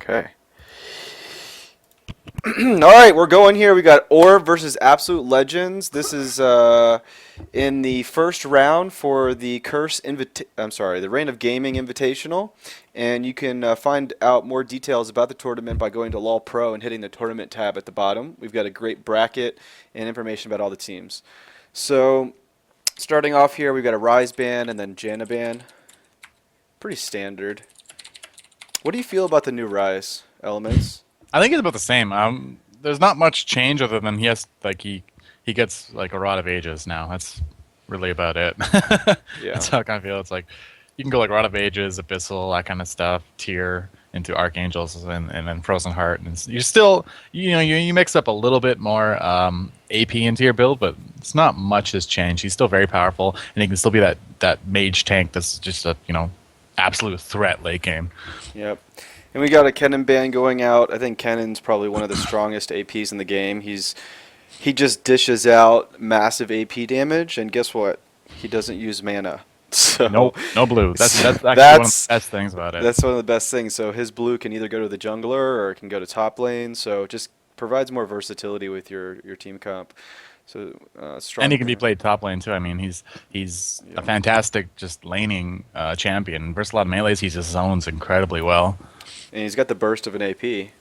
Okay. All right, we're going here. We got oRb versus Absolute Legends. This is in the first round for the the Reign of Gaming Invitational, and you can find out more details about the tournament by going to LOL Pro and hitting the tournament tab at the bottom. We've got a great bracket and information about all the teams. So, starting off here, we've got a Rise ban and then Janna ban. Pretty standard. What do you feel about the new Rise elements? I think it's about the same. There's not much change other than he gets like a Rod of Ages now. That's really about it. Yeah. That's how I kind of feel. It's like you can go like Rod of Ages, Abyssal, that kind of stuff, tier into Archangels and then Frozen Heart, and you still you mix up a little bit more AP into your build, but it's not much has changed. He's still very powerful, and he can still be that mage tank that's just a absolute threat late game. Yep. And we got a Kennen ban going out. I think Kennen's probably one of the strongest APs in the game. He just dishes out massive AP damage, and guess what? He doesn't use mana. So No blue. That's actually one of the best things about it. That's one of the best things. So his blue can either go to the jungler or it can go to top lane. So it just provides more versatility with your team comp. So strong. And he can be played top lane too. I mean, he's a fantastic just laning champion. Versus a lot of melees, he just zones incredibly well. And he's got the burst of an AP,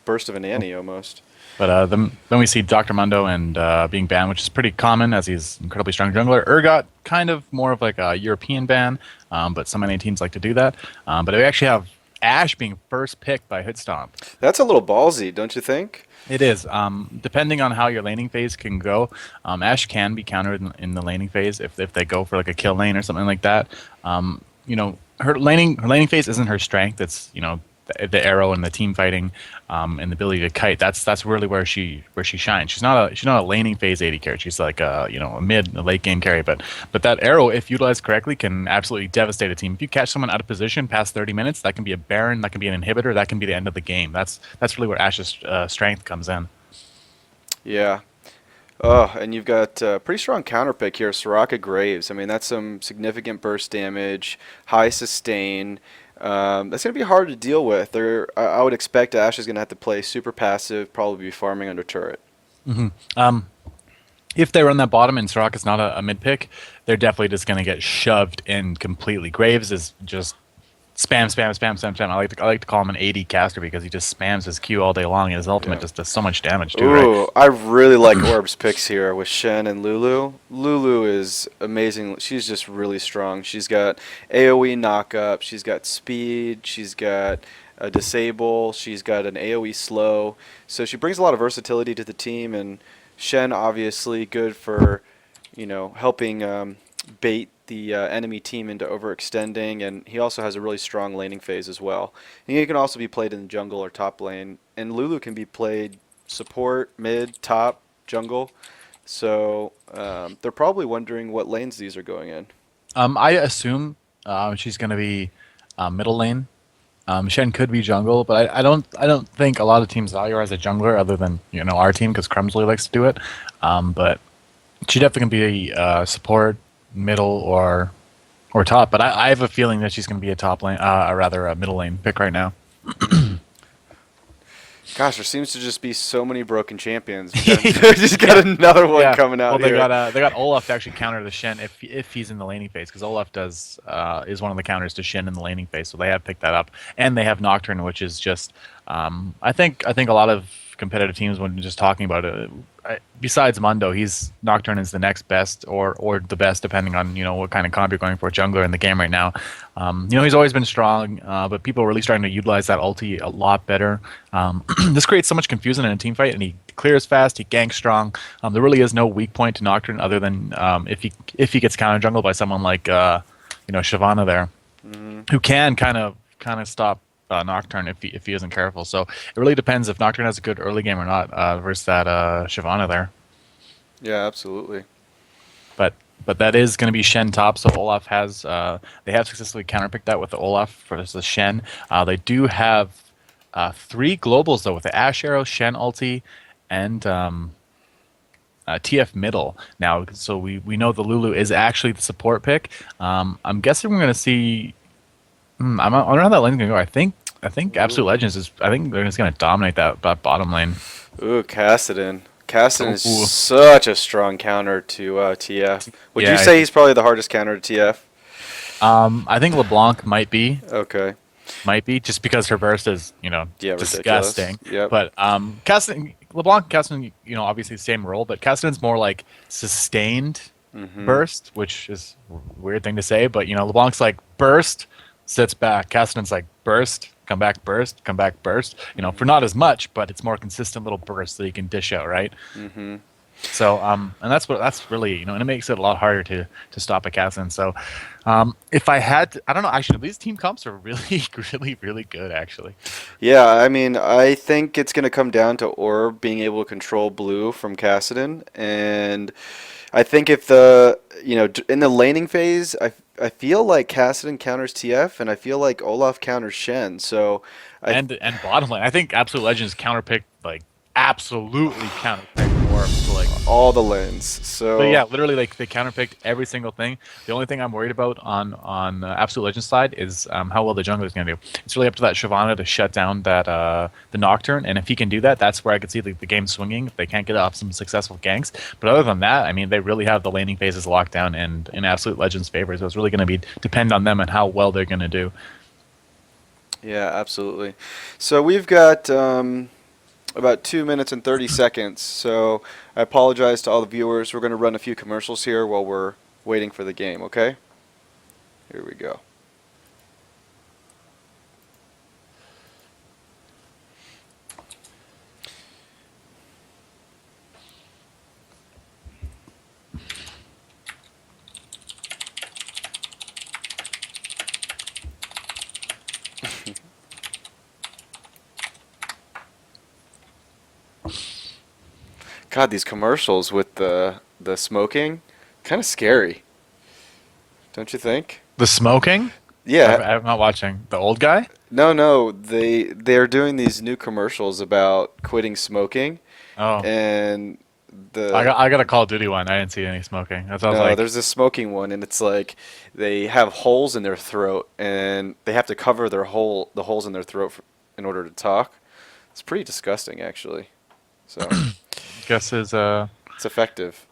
burst of an Annie almost. But then we see Dr. Mundo and being banned, which is pretty common as he's incredibly strong jungler. Urgot, kind of more of like a European ban, but some NA teams like to do that. But we actually have Ashe being first picked by Hitstomp. That's a little ballsy, don't you think? It is. Depending on how your laning phase can go, Ashe can be countered in the laning phase if they go for like a kill lane or something like that. Her laning phase isn't her strength. It's the arrow and the team fighting, and the ability to kite. That's really where she shines. She's not a laning phase AD carry. She's like a late game carry. But that arrow, if utilized correctly, can absolutely devastate a team. If you catch someone out of position past 30 minutes, that can be a Baron, that can be an inhibitor, that can be the end of the game. That's really where Ashe's strength comes in. Yeah. Oh, and you've got a pretty strong counter pick here, Soraka Graves. I mean, that's some significant burst damage, high sustain. That's going to be hard to deal with. I would expect Ashe is going to have to play super passive, probably be farming under turret. Mm-hmm. If they run that bottom and Soraka's not a mid pick, they're definitely just going to get shoved in completely. Graves is just spam. I like to call him an AD caster because he just spams his Q all day long, and his ultimate just does so much damage too. Ooh, right? I really like oRb's picks here with Shen and Lulu. Lulu is amazing. She's just really strong. She's got AoE knockup. She's got speed. She's got a disable. She's got an AoE slow. So she brings a lot of versatility to the team. And Shen obviously good for helping bait the enemy team into overextending, and he also has a really strong laning phase as well. And he can also be played in the jungle or top lane, and Lulu can be played support, mid, top, jungle. So they're probably wondering what lanes these are going in. I assume she's going to be middle lane. Shen could be jungle, but I don't think a lot of teams value her as a jungler other than our team because Crumsley likes to do it. But she definitely can be support, middle or top, but I have a feeling that she's going to be a top lane, a middle lane pick right now. Gosh, there seems to just be so many broken champions. They just got another one coming out. Well, here. they got Olaf to actually counter the Shen if he's in the laning phase, because Olaf is one of the counters to Shen in the laning phase, so they have picked that up, and they have Nocturne, which is just I think a lot of competitive teams, when just talking about it, besides Mundo, Nocturne is the next best or the best depending on what kind of comp you're going for jungler in the game right now. He's always been strong, but people are really starting to utilize that ulti a lot better. This creates so much confusion in a team fight, and he clears fast, he ganks strong. There really is no weak point to Nocturne other than if he gets counter jungled by someone like Shyvana there, who can kind of stop Nocturne if he isn't careful. So it really depends if Nocturne has a good early game or not versus that Shyvana there. Yeah, absolutely. But that is going to be Shen top. So Olaf has they have successfully counterpicked that with the Olaf versus Shen. They do have 3 globals though with the Ashe Arrow, Shen ulti, and TF middle now. So we know the Lulu is actually the support pick. I'm guessing we're going to see. I don't know how that lane's going to go. I think I think Absolute Ooh. Legends is. I think they're just gonna dominate that bottom lane. Ooh, Kassadin. Kassadin is Ooh, such a strong counter to TF. Would you yeah. say he's probably the hardest counter to TF? I think LeBlanc Okay. might be just because her burst is Yeah, ridiculous. disgusting. Yep. But LeBlanc, Caston, obviously the same role, but Caston's more like sustained Mm-hmm. burst, which is a weird thing to say. But LeBlanc's like burst, sits back. Caston's like burst, come back, burst. For Mm-hmm. not as much, but it's more consistent little bursts that you can dish out, right? Mm-hmm. So, and that's really, and it makes it a lot harder to stop a Casson. So, if I had, I don't know, actually, these team comps are really, really, really good, actually. Yeah, I mean, I think it's going to come down to oRb being able to control blue from Kassadin, and I think if in the laning phase, I feel like Kassadin counters TF, and I feel like Olaf counters Shen. So I And bottom lane, I think Absolute Legends counterpicked like absolutely counterpicked Orb to like. all the lanes. But So yeah, literally, like they counterpicked every single thing. The only thing I'm worried about on Absolute Legends side is how well the jungler is going to do. It's really up to that Shyvana to shut down that the Nocturne, and if he can do that, that's where I could see the game swinging. If they can't get off some successful ganks, but other than that, I mean, they really have the laning phases locked down and in Absolute Legends' favor. So it's really going to be depend on them and how well they're going to do. yeah, absolutely. So we've got about 2 minutes and 30 seconds. So I apologize to all the viewers. We're going to run a few commercials here while we're waiting for the game. Okay? Here we go. God, these commercials with the smoking, kind of scary, don't you think? The smoking? Yeah. I'm not watching. The old guy? No, no, they're doing these new commercials about quitting smoking, Oh, and the I got a Call of Duty one. I didn't see any smoking. That sounds no, like there's a smoking one, and it's like they have holes in their throat, and they have to cover the holes in their throat in order to talk. It's pretty disgusting, actually. So guess is it's effective.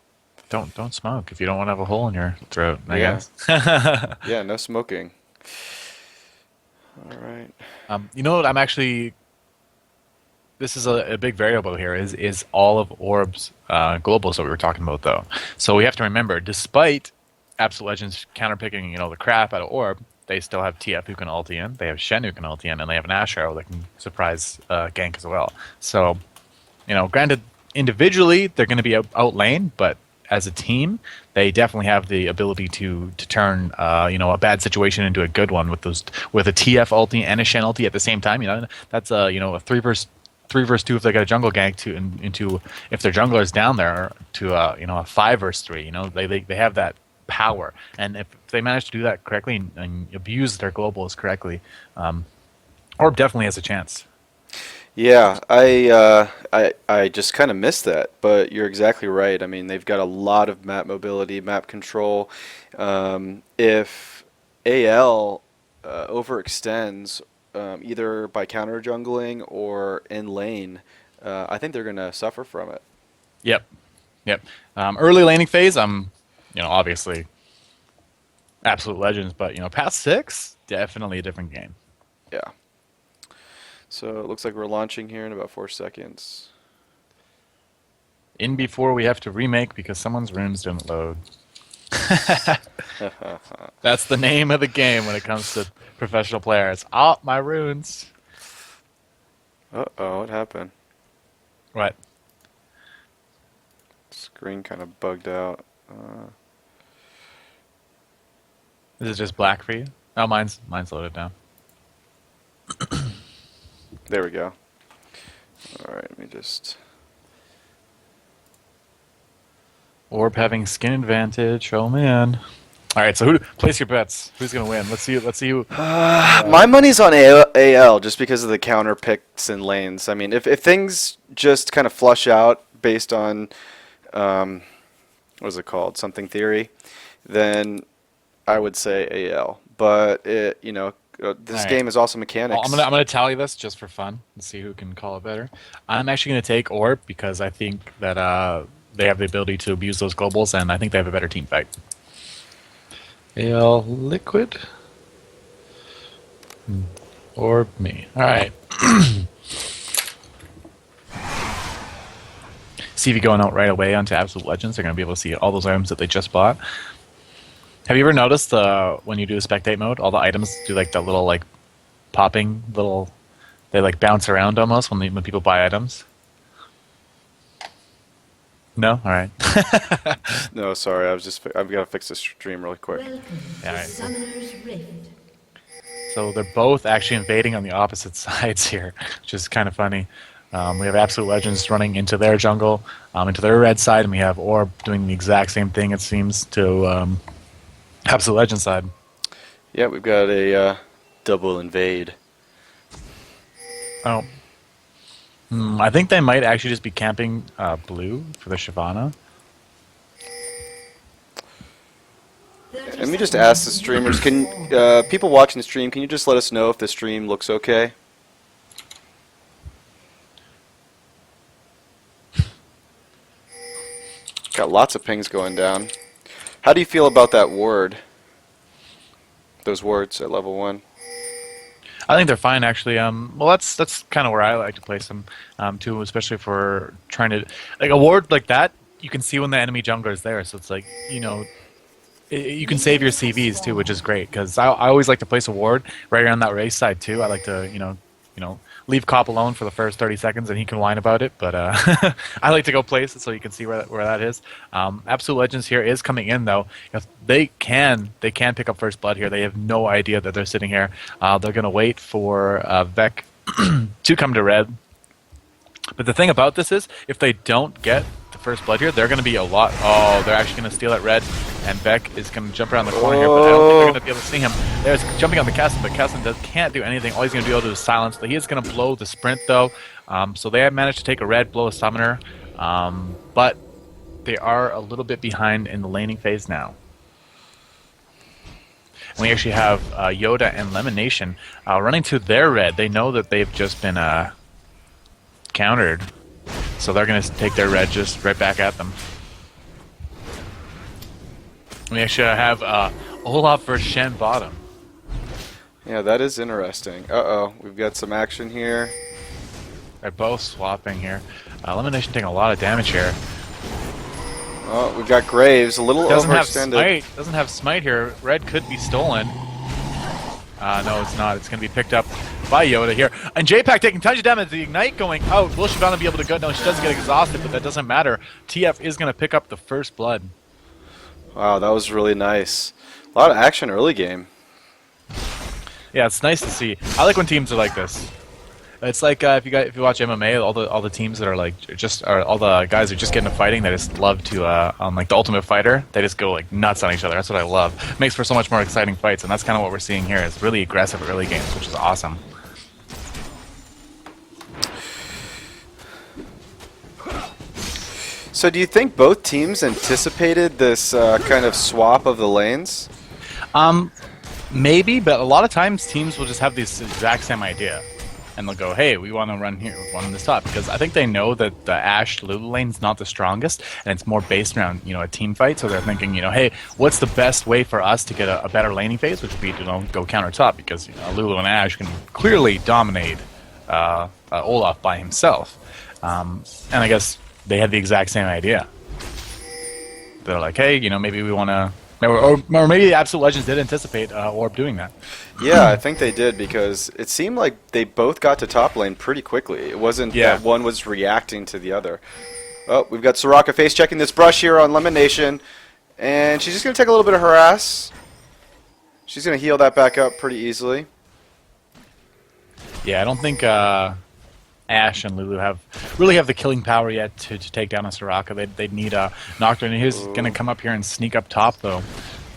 don't smoke if you don't want to have a hole in your throat, I Yeah, guess. yeah, no smoking. All right. You know what? I'm actually. This is a big variable here. Is all of Orb's globals that we were talking about though. So we have to remember, despite Absolute Legends counterpicking the crap out of Orb, they still have TF who can ulti in. They have Shen who can ulti in, and they have an Ash Arrow that can surprise gank as well. So granted, individually they're going to be out lane, but as a team, they definitely have the ability to turn a bad situation into a good one with with a TF ulti and a Shen ulti at the same time. That's a three versus two if they got a jungle gank into if their jungler is down there to a 5 versus 3. They have that power, and if they manage to do that correctly and abuse their globals correctly, Orb definitely has a chance. Yeah, I just kind of missed that, but you're exactly right. I mean, they've got a lot of map mobility, map control. If AL overextends, either by counter jungling or in lane, I think they're gonna suffer from it. Yep, yep. Early laning phase, obviously absolute legends, but past 6, definitely a different game. Yeah. So it looks like we're launching here in about 4 seconds. In before we have to remake because someone's runes didn't load. That's the name of the game when it comes to professional players. Oh, my runes. Uh-oh, what happened? What? Screen kind of bugged out. Is it just black for you? Oh, mine's loaded now. There we go. All right, let me just. Orb having skin advantage. Oh man. All right, so who place your bets? Who's gonna win? Let's see who. My money's on AL just because of the counter picks and lanes. I mean, if things just kind of flush out based on what is it called, something theory, then I would say AL. But This All right. game is also mechanics. I'm gonna tally this just for fun and see who can call it better. I'm actually gonna take oRb because I think that they have the ability to abuse those globals, and I think they have a better team fight. AL Liquid. Or me. All right. CV going out right away onto Absolute Legends. They're going to be able to see all those items that they just bought. Have you ever noticed when you do a spectate mode, all the items do like that little like popping little, they like bounce around almost when people buy items? No? All right. No, sorry. I've got to fix this stream really quick. Welcome Yeah, to right. Summoner's Rift. So they're both actually invading on the opposite sides here, which is kind of funny. We have Absolute Legends running into their jungle, into their red side, and we have oRb doing the exact same thing, it seems, to Absolute Legends side. Yeah, we've got a double invade. Oh. I think they might actually just be camping blue for the Shyvana. Let me just ask the streamers, can people watching the stream, can you just let us know if the stream looks okay? Got lots of pings going down. How do you feel about that ward? Those wards at level 1? I think they're fine, actually. Well, that's kind of where I like to place them, too, especially for trying to... Like, a ward like that, you can see when the enemy jungler is there, so it's like, you know... You can save your CVs, too, which is great, because I always like to place a ward right around that race side, too. I like to, you know, leave Cop alone for the first 30 seconds, and he can whine about it, but I like to go place it so you can see where that is. Absolute Legends here is coming in, though. You know, they can pick up first blood here. They have no idea that they're sitting here. They're going to wait for Vec to come to red. But the thing about this is, if they don't get the first blood here, they're going to be a lot... Oh, they're actually going to steal at red, and Beck is going to jump around the corner here, but I don't think they're going to be able to see him. There's jumping on the Castle, but Castle can't do anything. All he's going to be able to do is silence. He is going to blow the sprint, though. So they have managed to take a red, blow a summoner, but they are a little bit behind in the laning phase now. And we actually have Yoda and Lemonation running to their red. They know that they've just been... countered, so they're going to take their red just right back at them. We actually have Olaf versus Shen bottom. Yeah, that is interesting. Uh-oh, we've got some action here. They're both swapping here. Elimination taking a lot of damage here. Oh, we've got Graves, a little overextended. Doesn't have smite here. Red could be stolen. No, it's not. It's going to be picked up by Yoda here. And J-Pack taking tons of damage. The Ignite going out. Will Shyvana be able to go? No, she doesn't get exhausted, but that doesn't matter. TF is going to pick up the first blood. Wow, that was really nice. A lot of action early game. Yeah, it's nice to see. I like when teams are like this. It's like if you watch MMA, all the teams that are like all the guys who just get into fighting, they just love to on like the Ultimate Fighter, they just go like nuts on each other. That's what I love. It makes for so much more exciting fights, and that's kind of what we're seeing here. It's really aggressive early games, which is awesome. So do you think both teams anticipated this kind of swap of the lanes? Maybe, but a lot of times teams will just have this exact same idea. And they'll go, hey, we want to run here, we want on this top, because I think they know that the Ashe Lulu lane's not the strongest, and it's more based around, you know, a team fight. So they're thinking, you know, hey, what's the best way for us to get a better laning phase, which would be to go counter top, because you know, Lulu and Ashe can clearly dominate Olaf by himself. And I guess they had the exact same idea. They're like, hey, you know, maybe we want to. Or maybe the Absolute Legends did anticipate oRb doing that. Yeah, I think they did, because it seemed like they both got to top lane pretty quickly. It wasn't that one was reacting to the other. Oh, we've got Soraka face checking this brush here on Lemonation, and she's just going to take a little bit of harass. She's going to heal that back up pretty easily. Yeah, I don't think Ashe and Lulu really have the killing power yet to take down a Soraka. They'd need a Nocturne. And he's going to come up here and sneak up top, though.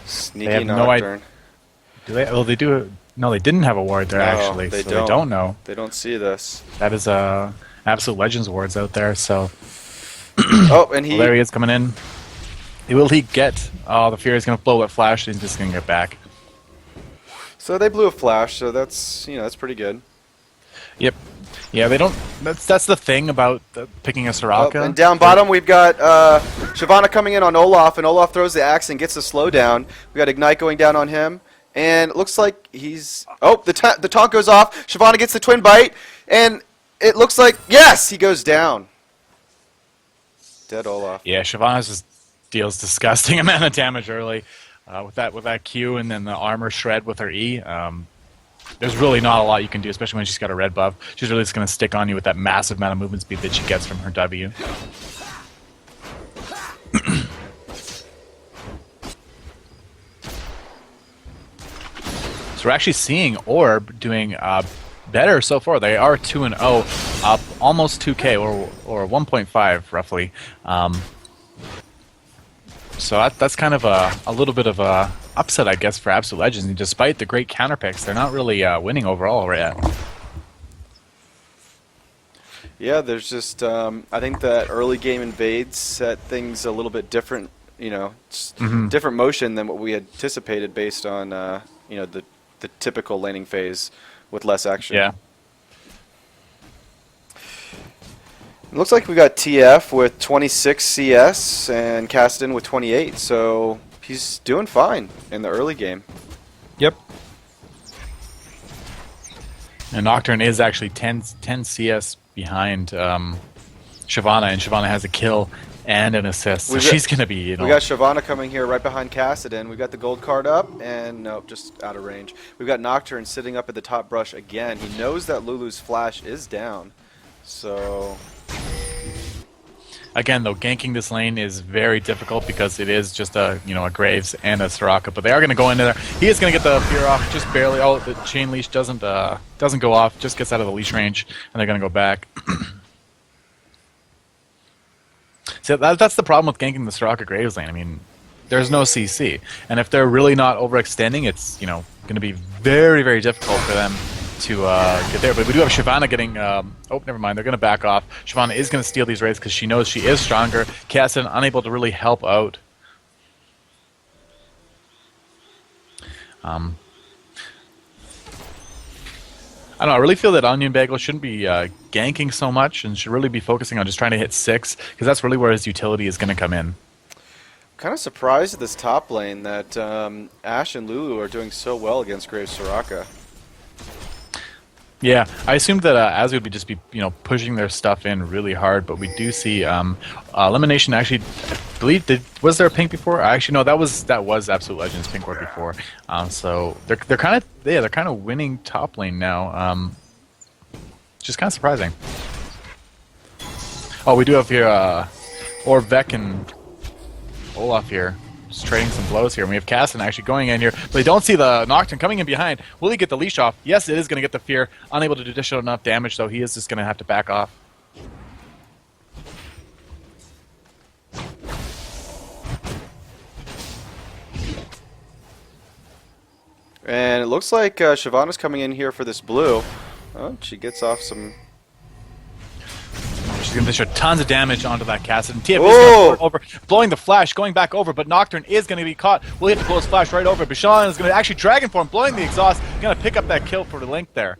Sneaky they have Nocturne. Do they? Well, they do. No, they didn't have a ward there, actually. They so they don't know. They don't see this. That is Absolute Legends wards out there, so... Oh, and well, there he is coming in. Will he get... Oh, the Fury's going to blow with Flash, and he's just going to get back. So they blew a flash, so that's that's pretty good. Yep. Yeah, they don't. That's the thing about picking a Oh, Soraka. and down bottom we've got Shyvana coming in on Olaf, and Olaf throws the axe and gets the slowdown. We got Ignite going down on him, and it looks like he's... Oh, the taunt goes off. Shyvana gets the twin bite, and it looks like... Yes! He goes down. Dead Olaf. Yeah, Shyvana just deals disgusting amount of damage early with that Q and then the armor shred with her E. There's really not a lot you can do, especially when she's got a red buff. She's really just going to stick on you with that massive amount of movement speed that she gets from her W. So we're actually seeing oRb doing better so far. They are 2-0, up almost 2k or 1.5 roughly. So that's kind of a little bit of a upset, I guess, for Absolute Legends. And despite the great counter picks, they're not really winning overall right yet. Yeah, there's just... I think that early game invades set things a little bit different, different motion than what we anticipated based on, the typical laning phase with less action. Yeah. It looks like we got TF with 26 CS and Caston with 28, so he's doing fine in the early game. Yep. And Nocturne is actually 10 CS behind Shyvana, and Shyvana has a kill and an assist, so she's going to be, We got Shyvana coming here right behind Cassidon. We've got the gold card up, and nope, just out of range. We've got Nocturne sitting up at the top brush again. He knows that Lulu's flash is down, so... Again, though, ganking this lane is very difficult because it is just a Graves and a Soraka, but they are going to go into there. He is going to get the fear off just barely. Oh, the chain leash doesn't go off, just gets out of the leash range, and they're going to go back. So that's the problem with ganking the Soraka Graves lane. I mean, there's no CC, and if they're really not overextending, it's going to be very, very difficult for them to get there. But we do have Shyvana getting... oh, never mind. They're going to back off. Shyvana is going to steal these raids because she knows she is stronger. Cassidon unable to really help out. I don't know. I really feel that Onion Bagel shouldn't be ganking so much and should really be focusing on just trying to hit 6, because that's really where his utility is going to come in. Kind of surprised at this top lane that Ashe and Lulu are doing so well against Graves Soraka. Yeah, I assumed that Azzy would just be pushing their stuff in really hard, but we do see Elimination actually. I believe was there a pink before? Actually, no, that was Absolute Legends pink ward before. So they're kind of winning top lane now. Just kind of surprising. Oh, we do have here oRb and Olaf here. Just trading some blows here. And we have Caston actually going in here, but they don't see the Nocturne coming in behind. Will he get the leash off? Yes, it is going to get the fear. Unable to dish out enough damage, so he is just going to have to back off. And it looks like Shyvana's coming in here for this blue. Oh, she gets off some... She's going to dish out tons of damage onto that Cassidon. TF is going to over, blowing the flash, going back over, but Nocturne is going to be caught. Will he have to blow his flash right over? Bishan is going to actually Dragon Form, blowing the exhaust. Going to pick up that kill for the Link there.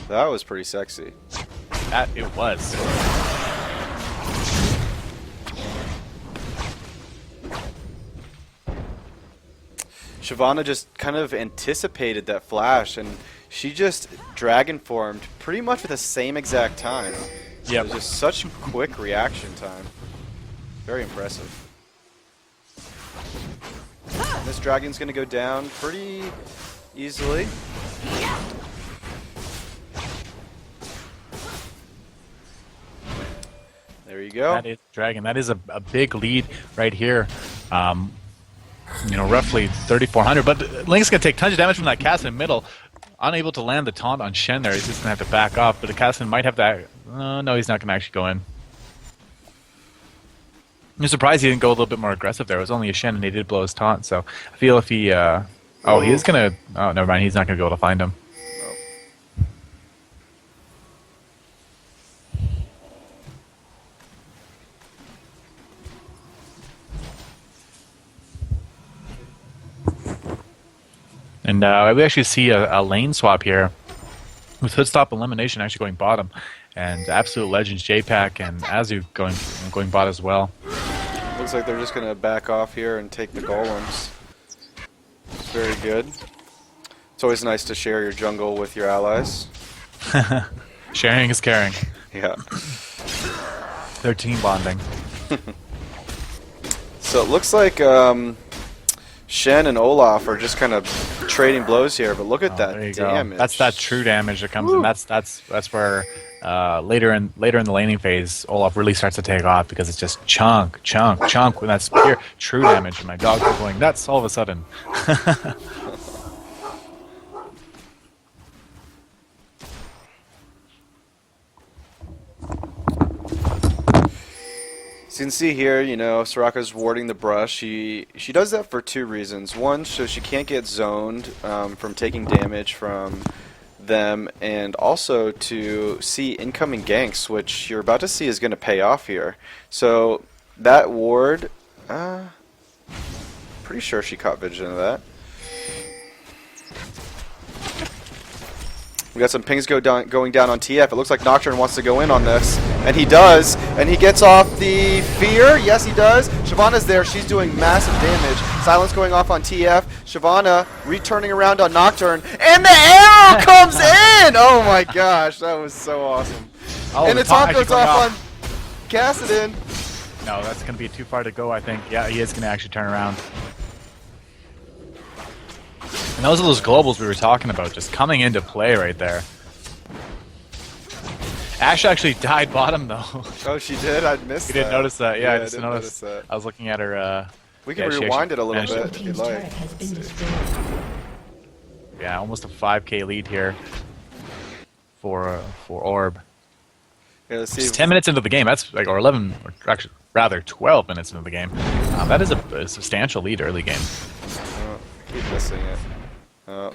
That was pretty sexy. That it was. Shyvana just kind of anticipated that flash, and she just Dragon Formed pretty much at the same exact time. Yep. It was just such quick reaction time. Very impressive. And this dragon's going to go down pretty easily. There you go. That is Dragon. That is a big lead right here. Roughly 3,400. But Link's going to take tons of damage from that cast in middle. Unable to land the taunt on Shen there. He's just going to have to back off. But the Caston might have that. No, he's not going to actually go in. I'm surprised he didn't go a little bit more aggressive there. It was only a Shen, and he did blow his taunt. So I feel if he... he is going to... Oh, never mind. He's not going to be able to find him. And we actually see a lane swap here with Hood Stop Elimination actually going bottom, and Absolute Legends JPack and Azu going bot as well. Looks like they're just going to back off here and take the golems. Very good. It's always nice to share your jungle with your allies. Sharing is caring. Yeah. They're team bonding. So it looks like Shen and Olaf are just kind of trading blows here, but look at that damage. That's that true damage that comes in. That's where later in the laning phase, Olaf really starts to take off because it's just chunk. When that's pure true damage, and my dogs are going nuts all of a sudden. So you can see here, you know, Soraka's warding the brush. She does that for two reasons. One, so she can't get zoned from taking damage from them, and also to see incoming ganks, which you're about to see is going to pay off here. So that ward, pretty sure she caught vision of that. We got some pings going down on TF. It looks like Nocturne wants to go in on this, and he does, and he gets off the fear. Yes, he does. Shyvana's there. She's doing massive damage. Silence going off on TF. Shyvana returning around on Nocturne, and the arrow comes in! Oh my gosh, that was so awesome. Oh, and the top goes off on Kassadin. No, that's going to be too far to go, I think. Yeah, he is going to actually turn around. And those are those globals we were talking about, just coming into play right there. Ashe actually died bottom, though. Oh, she did? I missed that. You didn't notice that? Yeah, I didn't notice that. I was looking at her... we can rewind it a little bit if you'd like. Yeah, almost a 5k lead here for oRb. Yeah, let's see. It's 10 minutes into the game. That's like, or 11, or actually, rather 12 minutes into the game. That is a substantial lead early game. Oh, I keep missing it. Oh.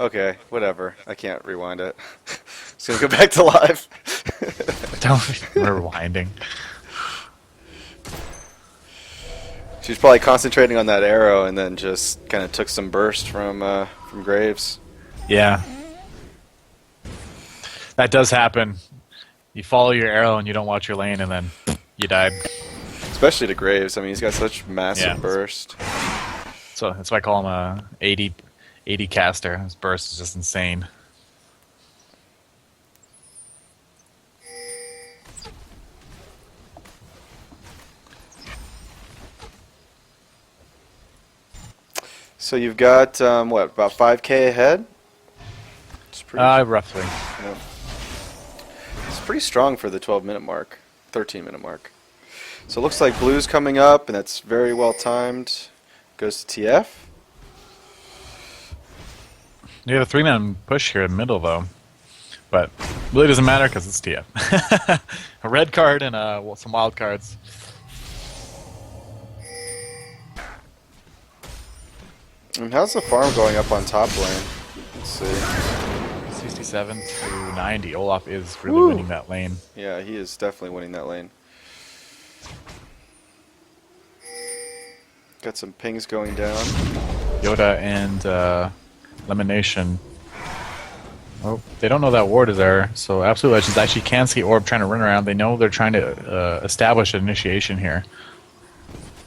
Okay, whatever. I can't rewind it. Just gonna go back to live. Don't rewinding. She's probably concentrating on that arrow and then just kind of took some burst from Graves. Yeah. That does happen. You follow your arrow and you don't watch your lane, and then you died. Especially to Graves. I mean, he's got such massive burst. So that's why I call him a 80 caster. His burst is just insane. So you've got, what, about 5k ahead? Roughly. Yeah. It's pretty strong for the 12-minute mark, 13-minute mark. So it looks like blue's coming up, and that's very well timed. Goes to TF. You have a 3-man push here in the middle, though. But really doesn't matter because it's TF. A red card and some wild cards. And how's the farm going up on top lane? Let's see. 67 to 90. Olaf is really winning that lane. Yeah, he is definitely winning that lane. Got some pings going down. Yoda and Elimination. Oh, they don't know that ward is there, so Absolute Legends actually can see oRb trying to run around. They know they're trying to establish an initiation here.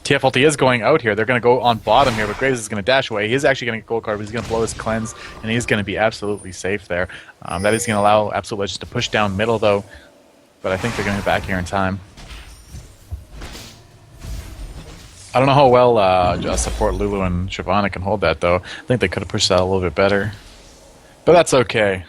TF ulti is going out here. They're going to go on bottom here, but Graves is going to dash away. He's actually going to get gold card, but he's going to blow his cleanse, and he's going to be absolutely safe there. That is going to allow Absolute Legends to push down middle, though, but I think they're going to get back here in time. I don't know how well support Lulu and Shyvana can hold that, though. I think they could have pushed that a little bit better. But that's okay.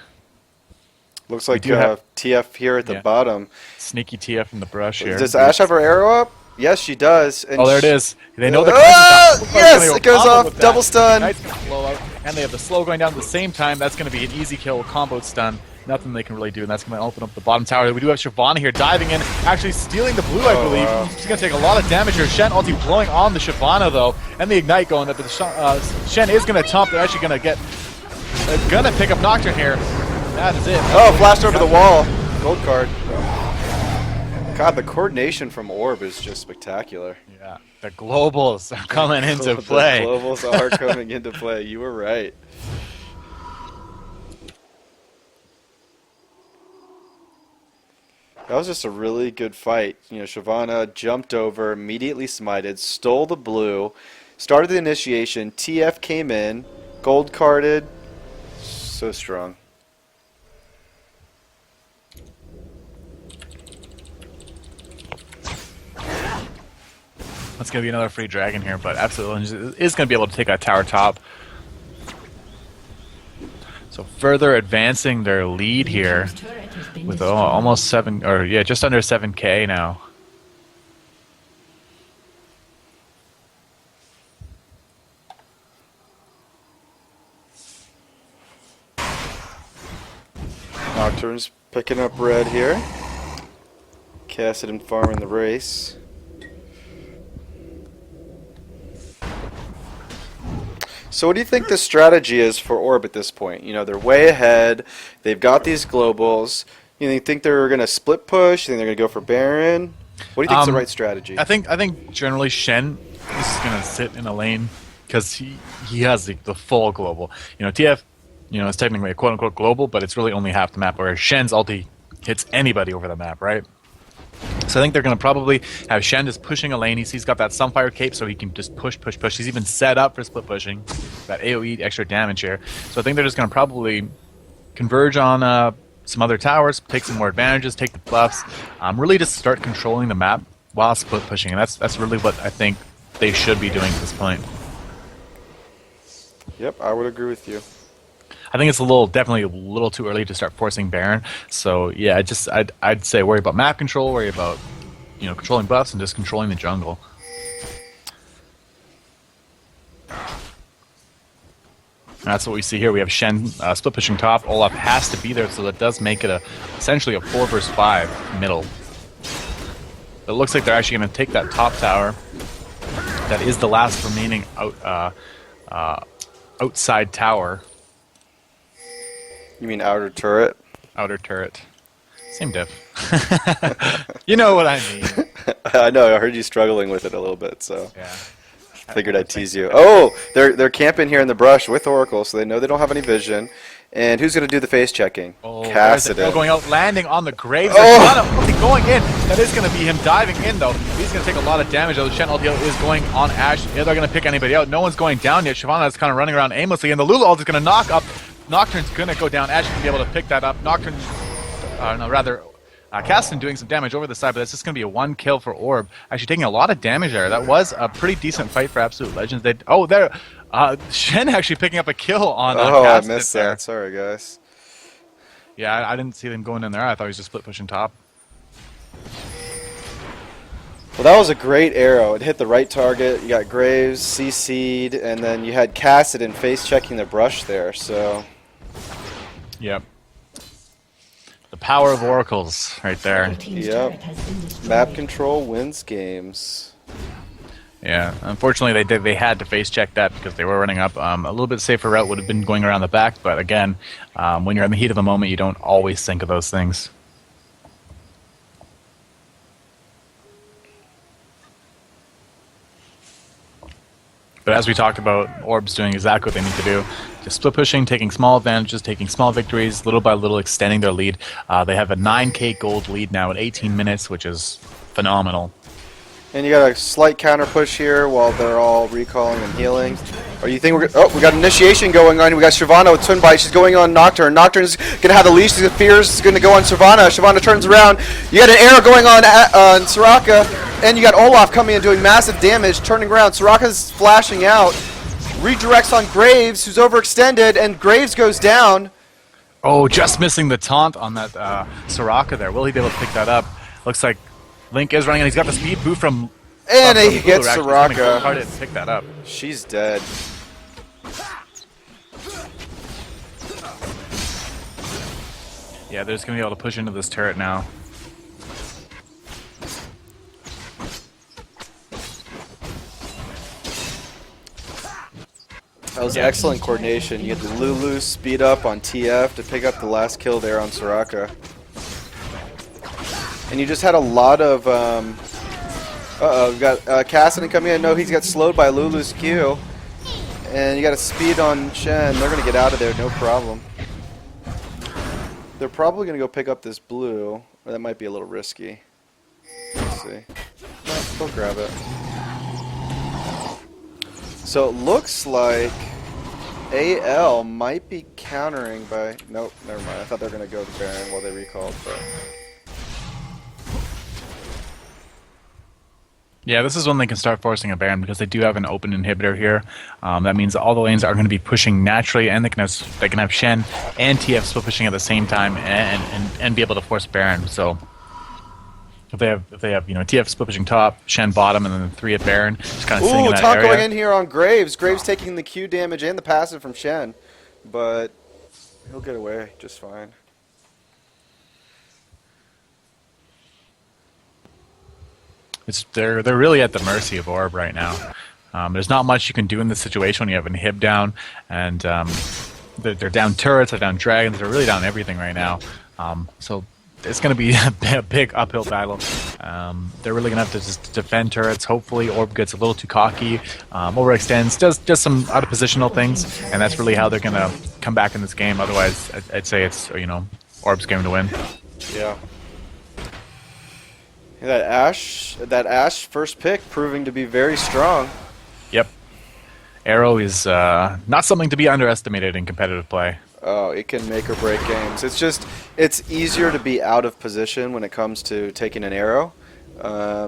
Looks like you have TF here at the bottom. Sneaky TF in the brush here. Does Ashe have her arrow up? Yes, she does. And oh, there it is. They know the yes, it goes off. Double stun. Knight's gonna blow out, and they have the slow going down at the same time. That's going to be an easy kill, combo stun. Nothing they can really do, and that's going to open up the bottom tower. We do have Shyvana here diving in, actually stealing the blue, I believe. Wow. She's going to take a lot of damage here. Shen ulti blowing on the Shyvana, though, and the Ignite going up. But Shen is going to taunt. They're actually going to get... They're going to pick up Nocturne here. That is it. Oh, flashed over the wall. Gold card. God, the coordination from oRb is just spectacular. Yeah, the globals are coming into The play. globals are coming into play. You were right. That was just a really good fight. You know, Shyvana jumped over, immediately smited, stole the blue, started the initiation. TF came in, gold carded. So strong. That's going to be another free dragon here, but Absolute Legends is going to be able to take a tower top. So further advancing their lead here with almost 7, or yeah, just under 7K now. Nocturne's picking up red here. Cassidon farming the race. So what do you think the strategy is for oRb at this point? You know, they're way ahead. They've got these globals. You think they're going to split push? You think they're going to go for Baron? What do you think is the right strategy? I think generally Shen is going to sit in a lane because he has the full global. You know, TF, you know, is technically a quote-unquote global, but it's really only half the map, whereas Shen's ulti hits anybody over the map, right? So I think they're going to probably have Shen just pushing a lane. He's got that Sunfire cape, so he can just push. He's even set up for split pushing. That AoE extra damage here. So I think they're just going to probably converge on some other towers, take some more advantages, take the buffs, really just start controlling the map while split pushing. And that's really what I think they should be doing at this point. Yep, I would agree with you. I think it's definitely a little too early to start forcing Baron. So yeah, I'd say worry about map control, worry about, you know, controlling buffs and just controlling the jungle. That's what we see here. We have Shen split pushing top. Olaf has to be there, so that does make it essentially a 4 versus 5 middle. It looks like they're actually going to take that top tower. That is the last remaining outside tower. You mean outer turret? Outer turret. Same diff. You know what I mean. I know, I heard you struggling with it a little bit, so Yeah. figured I'd tease you. Oh, they're camping here in the brush with Oracle, so they know they don't have any vision. And who's going to do the face checking? Oh, Cassidon. going out, landing on the graves. Oh! Going in. That is going to be him diving in, though. He's going to take a lot of damage, though. Shen ulti is going on Ashe. Yeah, they're going to pick anybody out. No one's going down yet. Shyvana is kind of running around aimlessly, and the Lulu ult is going to knock up. Nocturne's going to go down. Ashe can be able to pick that up. Cassidon doing some damage over the side, but that's just going to be a 1 kill for oRb. Actually taking a lot of damage there. That was a pretty decent fight for Absolute Legends. Shen actually picking up a kill on I Cassidon missed there. that. Sorry, guys. Yeah, I didn't see them going in there. I thought he was just split pushing top. Well, that was a great arrow. It hit the right target. You got Graves, CC'd, and then you had Cassidon face checking the brush there, so... Yep. The power of oracles right there. Yep. Map control wins games. Yeah, unfortunately they had to face check that because they were running up. A little bit safer route would have been going around the back, but again, when you're in the heat of the moment, you don't always think of those things. But as we talked about, oRb's doing exactly what they need to do. Just split pushing, taking small advantages, taking small victories, little by little extending their lead. They have a 9k gold lead now at 18 minutes, which is phenomenal. And you got a slight counter push here while they're all recalling and healing. Or you think we got initiation going on. We got Shyvana with Twin Bite. She's going on Nocturne. Nocturne's going to have the leash. Fears is going to go on Shyvana. Shyvana turns around. You got an arrow going on Soraka. And you got Olaf coming and doing massive damage, turning around. Soraka's flashing out. Redirects on Graves, who's overextended, and Graves goes down. Oh, just missing the taunt on that Soraka there. Will he be able to pick that up? Looks like Link is running, and he's got the speed boost from... And he gets Soraka. Hard to pick that up. She's dead. Yeah, they're just going to be able to push into this turret now. That was excellent coordination. You get the Lulu speed up on TF to pick up the last kill there on Soraka. and you just had a lot of. Uh-oh, we've got Cassidy coming in. No, he's got slowed by Lulu's Q. And you got a speed on Shen. They're going to get out of there, no problem. They're probably going to go pick up this blue. That might be a little risky. Let's see. No, they'll grab it. So it looks like AL might be countering by... Nope, never mind. I thought they were going to go to Baron while they recalled, but... Yeah, this is when they can start forcing a Baron because they do have an open inhibitor here. That means all the lanes are going to be pushing naturally, and they can have Shen and TF split pushing at the same time, and be able to force Baron. So if they have TF split pushing top, Shen bottom, and then 3 at Baron, just kind of sitting in that Taunt area. going in here on Graves. Graves taking the Q damage and the passive from Shen, but he'll get away just fine. They're really at the mercy of oRb right now. There's not much you can do in this situation when you have an inhib down, and they're down turrets, they're down dragons, they're really down everything right now. So it's going to be a big uphill battle. They're really going to have to just defend turrets. Hopefully oRb gets a little too cocky, overextends, does some out of positional things, and that's really how they're going to come back in this game. Otherwise, I'd say it's oRb's game to win. Yeah. That Ashe first pick proving to be very strong. Yep. Arrow is not something to be underestimated in competitive play. Oh, it can make or break games. It's easier to be out of position when it comes to taking an arrow.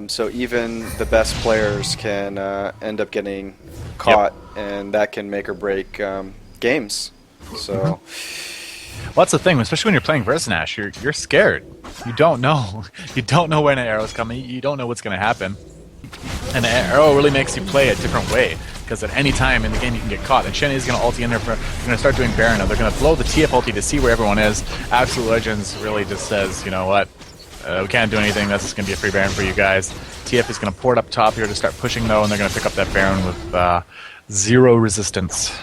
So even the best players can end up getting caught, and that can make or break games. So. Well, that's the thing, especially when you're playing versus Ashe. You're scared. You don't know. You don't know when an arrow's coming. You don't know what's going to happen. And the arrow really makes you play a different way, because at any time in the game you can get caught. And Shen is going to ulti in there. They're going to start doing Baron. They're going to blow the TF ulti to see where everyone is. Absolute Legends really just says, you know what, we can't do anything. That's just going to be a free Baron for you guys. TF is going to port up top here to start pushing though, and they're going to pick up that Baron with 0 resistance.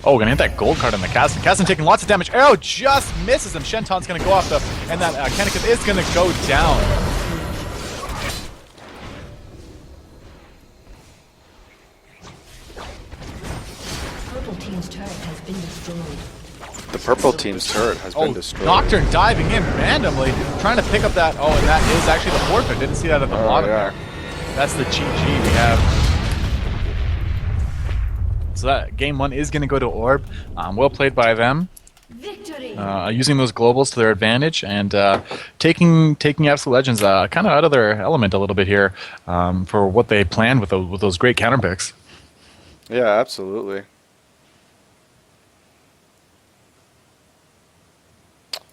Oh, gonna hit that gold card on the Cassin. Cassin taking lots of damage. Arrow just misses him. Shenton's gonna go off though, and that Kennekin is gonna go down. Purple team's turret has been destroyed. The purple team's turret has been destroyed. Nocturne diving in randomly, trying to pick up that. Oh, and that is actually the forfeit. Didn't see that at the bottom there. That's the GG we have. So that game 1 is going to go to oRb. Well played by them. Victory. Using those globals to their advantage, and taking Absolute Legends kind of out of their element a little bit here for what they planned with those great counter picks. Yeah, absolutely.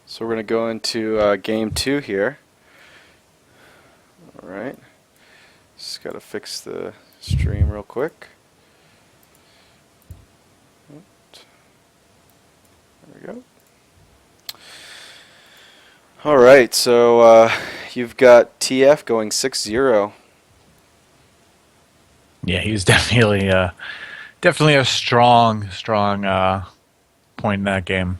So we're going to go into game 2 here. All right. Just got to fix the stream real quick. There we go. All right, so you've got TF going 6-0. Yeah, he was definitely a strong point in that game.